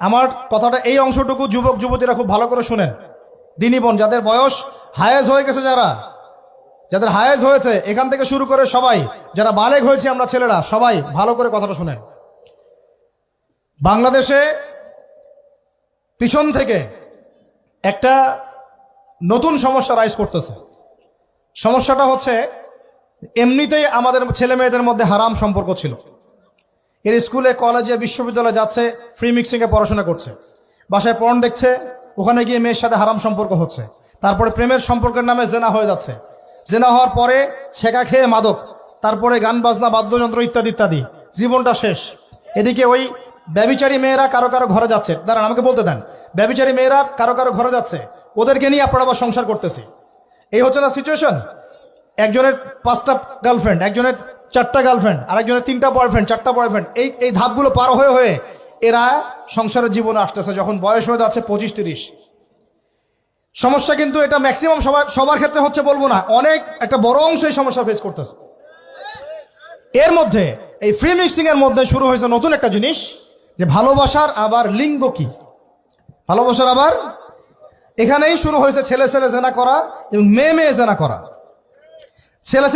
আমার কথাটা এই অংশটুকু যুবক যুবতীরা খুব ভালো করে শুনেন। দিনী বোন যাদের বয়স হায়েজ হয়ে গেছে, যাদের হায়েজ হয়েছে এখান থেকে শুরু করে সবাই, যারা বালেগ হয়েছে আমরা ছেলেরা, সবাই ভালো করে কথাটা শুনেন। বাংলাদেশে পিছন থেকে একটা নতুন সমস্যা রাইজ করতেছে। সমস্যাটা হচ্ছে, এমনিতেই আমাদের ছেলে মেয়েদের মধ্যে হারাম সম্পর্ক ছিল। এর স্কুলে কলেজে বিশ্ববিদ্যালয়ে যাচ্ছে, ফ্রি মিক্সিংয়ে পড়াশোনা করছে, বাসায় পর্ন দেখছে, ওখানে গিয়ে মেয়ের সাথে হারাম সম্পর্ক হচ্ছে, তারপরে প্রেমের সম্পর্কের নামে জেনা হয়ে যাচ্ছে, জেনা হওয়ার পরে ছেঁকা খেয়ে মাদক, তারপরে গান বাজনা বাদ্যযন্ত্র ইত্যাদি ইত্যাদি, জীবনটা শেষ। এদিকে ওই ব্যভিচারী মেয়েরা কারো কারো ঘরে যাচ্ছে, দাঁড়ান আমাকে বলতে দেন, ব্যভিচারী মেয়েরা কারো কারো ঘরে যাচ্ছে, ওদেরকে নিয়ে আপনারা আবার সংসার করতেছি। এই হচ্ছে না সিচুয়েশন। একজনের 5টা গার্লফ্রেন্ড, একজনের 4টা গার্লফ্রেন্ড, আরেকজনের 3টা বয়ফ্রেন্ড, 4টা বয়ফ্রেন্ড। এই ধাপগুলো পার হয়ে হয়ে এরা সংসারের জীবনে আসতেছে যখন বয়স হয়ে যাচ্ছে 25-30। সমস্যা কিন্তু এটা ম্যাক্সিমাম সবার ক্ষেত্রে হচ্ছে বলবো না, অনেক একটা বড় অংশ এই সমস্যা ফেস করতেছে। এর মধ্যে এই ফ্রি মিক্সিং এর মধ্যে শুরু হয়েছে নতুন একটা জিনিস, যে ভালোবাসার আবার লিঙ্গ কি, ভালোবাসার আবার এখানেই শুরু হয়েছে ছেলে ছেলে জেনা করা এবং মেয়ে মেয়ে জেনা করা। ছেলে